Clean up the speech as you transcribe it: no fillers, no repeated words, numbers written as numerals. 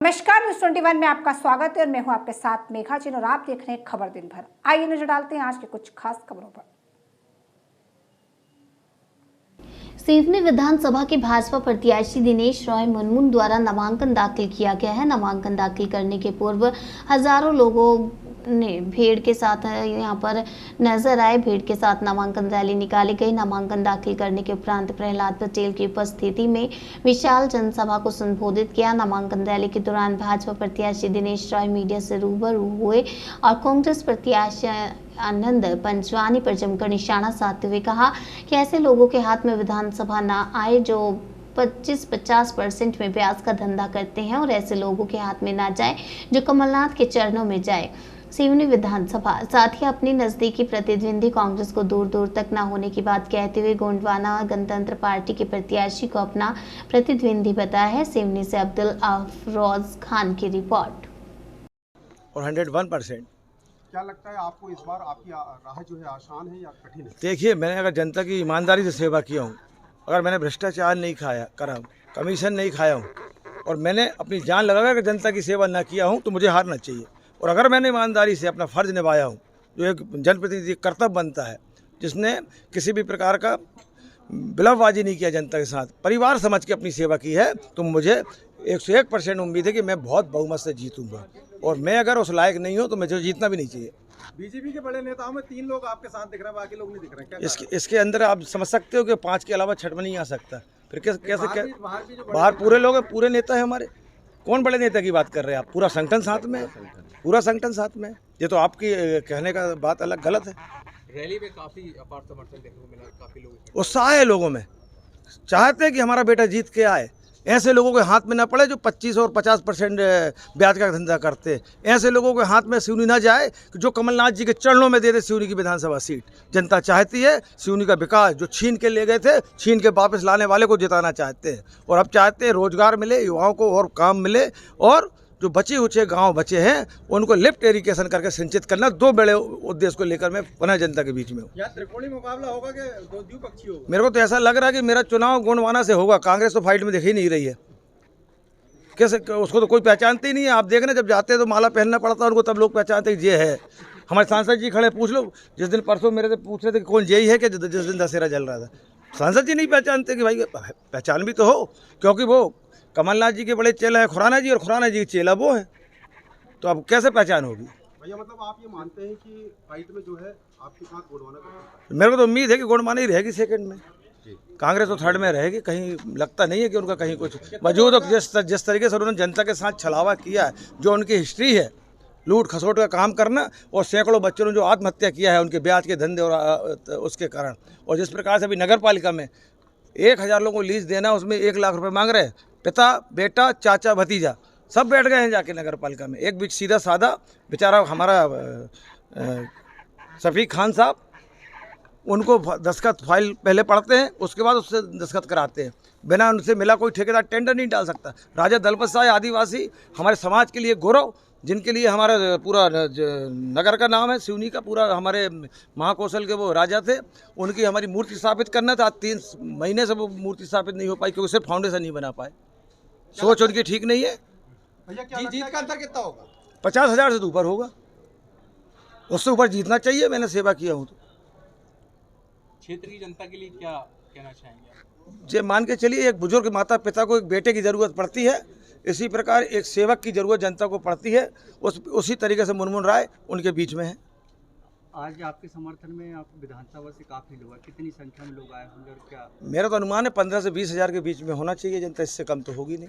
नमस्कार, न्यूज़ 21 में आपका स्वागत है और मैं हूं आपके साथ मेघा जिन और आप देख रहे हैं खबर दिन भर। आइए नजर डालते हैं आज के कुछ खास खबरों पर। सिवनी विधानसभा के भाजपा प्रत्याशी दिनेश रॉय मुनमुन द्वारा नामांकन दाखिल किया गया है। नामांकन दाखिल करने के पूर्व हजारों लोगों ने भीड़ के साथ यहां पर नजर आए। भीड़ के साथ नामांकन रैली निकाली गई। नामांकन दाखिल करने के उपरांत प्रहलाद पटेल की उपस्थिति में विशाल जनसभा को संबोधित किया। नामांकन रैली के दौरान भाजपा प्रत्याशी दिनेश रॉय मीडिया से रूबरू हुए और कांग्रेस प्रत्याशी आनंद पंचवानी पर जमकर निशाना साधते हुए कहा कि ऐसे लोगों के हाथ में विधानसभा ना आए जो 25-50% में ब्याज का धंधा करते हैं और ऐसे लोगों के हाथ में ना जाए जो कमलनाथ के चरणों में जाए। सिवनी विधानसभा साथ ही अपनी नजदीकी प्रतिद्वंदी कांग्रेस को दूर दूर तक ना होने की बात कहते हुए गोंडवाना गणतंत्र पार्टी के प्रत्याशी को अपना प्रतिद्वंदी बताया है। सिवनी से अब्दुल अफरोज खान की रिपोर्ट। और 101%। क्या लगता है आपको इस बार आपकी राह जो है आसान है या कठिन है? देखिए, मैंने अगर जनता की ईमानदारी से सेवा किया हूँ, अगर मैंने भ्रष्टाचार नहीं करा, कमीशन नहीं खाया हूँ और मैंने अपनी जान लगा कर जनता की सेवा ना किया हूँ तो मुझे हारना चाहिए। और अगर मैंने ईमानदारी से अपना फ़र्ज़ निभाया हूँ जो एक जनप्रतिनिधि कर्तव्य बनता है, जिसने किसी भी प्रकार का बिलावबाजी नहीं किया, जनता के साथ परिवार समझ के अपनी सेवा की है, तो मुझे 101% उम्मीद है कि मैं बहुत बहुमत से जीतूंगा। और मैं अगर उस लायक नहीं हूँ तो मुझे जीतना भी नहीं चाहिए। बीजेपी के बड़े नेताओं में 3 लोग आपके साथ दिख रहे हैं, बाकी लोग नहीं दिख रहे हैं। क्या इसके अंदर आप समझ सकते हो कि 5 के अलावा छठ में नहीं आ सकता। फिर कैसे बाहर पूरे लोग हैं, पूरे नेता है हमारे। कौन बड़े नेता की बात कर रहे हैं आप? पूरा संगठन साथ में, पूरा संगठन साथ में। ये तो आपकी कहने का बात अलग गलत है। रैली में काफी अपार समर्थन देखने को मिला, काफी लोग उत्साह है लोगों में, चाहते हैं कि हमारा बेटा जीत के आए। ऐसे लोगों के हाथ में ना पड़े जो 25 और 50% ब्याज का धंधा करते हैं। ऐसे लोगों के हाथ में सिवनी ना जाए जो कमलनाथ जी के चरणों में दे दे सिवनी की विधानसभा सीट। जनता चाहती है सिवनी का विकास, जो छीन के ले गए थे, छीन के वापस लाने वाले को जिताना चाहते हैं। और अब चाहते हैं रोजगार मिले, युवाओं को और काम मिले, और जो बचे हुए गांव बचे हैं उनको लिफ्ट इरिगेशन करके सिंचित करना। 2 बड़े उद्देश्य को लेकर मैं पुनः जनता के बीच में हूँ। यहाँ त्रिकोणीय मुकाबला होगा कि द्विपक्षीय होगा? मेरे को तो ऐसा लग रहा है कि मेरा चुनाव गोंडवाना से होगा। कांग्रेस तो फाइट में दिख ही नहीं रही है। कैसे? उसको तो कोई पहचानते ही नहीं है। आप देख रहे जब जाते हैं तो माला पहनना पड़ता है उनको, तब लोग पहचानते हैं ये है। हमारे सांसद जी खड़े, पूछ लो। जिस दिन परसों मेरे से पूछ रहे थे कि कौन यही है कि जिस दिन दशहरा जल रहा था, सांसद जी नहीं पहचानते कि भाई पहचान भी तो हो, क्योंकि वो कमलनाथ जी के बड़े चेला है खुराना जी, और खुराना जी के चेला वो है, तो अब कैसे पहचान होगी? भैया मतलब आप ये मानते हैं कि फाइट में जो है आपके साथ गोंडवाना का? मेरे को तो उम्मीद है कि गोंडवाना ही रहेगी सेकंड में, कांग्रेस तो थर्ड में रहेगी। कहीं लगता नहीं है कि उनका कहीं कुछ मौजूद हो। जिस तरीके से उन्होंने जनता के साथ छलावा किया है, जो उनकी हिस्ट्री है लूट खसोट का काम करना, और सैकड़ों बच्चों ने जो आत्महत्या किया है उनके ब्याज के धंधे और उसके कारण, और जिस प्रकार से अभी नगर पालिका में 1000 लोगों को लीज देना, उसमें 1 लाख रुपए मांग रहे हैं। पिता बेटा चाचा भतीजा सब बैठ गए हैं जाके नगर पालिका में। एक बीच सीधा साधा बेचारा हमारा शफीक खान साहब, उनको दस्तखत फाइल पहले पढ़ते हैं, उसके बाद उससे दस्तखत कराते हैं। बिना उनसे मिला कोई ठेकेदार टेंडर नहीं डाल सकता। राजा दलपत साय आदिवासी हमारे समाज के लिए गौरव, जिनके लिए हमारा पूरा नगर का नाम है, सिवनी का पूरा, हमारे महाकौशल के वो राजा थे, उनकी हमारी मूर्ति स्थापित करना था। 3 महीने से वो मूर्ति स्थापित नहीं हो पाई क्योंकि सिर्फ फाउंडेशन नहीं बना पाए। सोच उनकी ठीक नहीं है। जीत का अंतर कितना होगा? 50,000 से तो ऊपर होगा, उससे ऊपर जीतना चाहिए। मैंने सेवा किया हूँ तो। क्षेत्र की जनता के लिए क्या कहना चाहेंगे? जे मान के चलिए, एक बुजुर्ग माता पिता को एक बेटे की ज़रूरत पड़ती है, इसी प्रकार एक सेवक की ज़रूरत जनता को पड़ती है। उसी तरीके से मुनमुन राय उनके बीच में है। आज आपके समर्थन में आप विधानसभा से काफ़ी लोग हैं, कितनी संख्या में लोग आए होंगे और क्या? मेरा तो अनुमान है 15 से 20 हज़ार के बीच में होना चाहिए जनता, इससे कम तो होगी नहीं।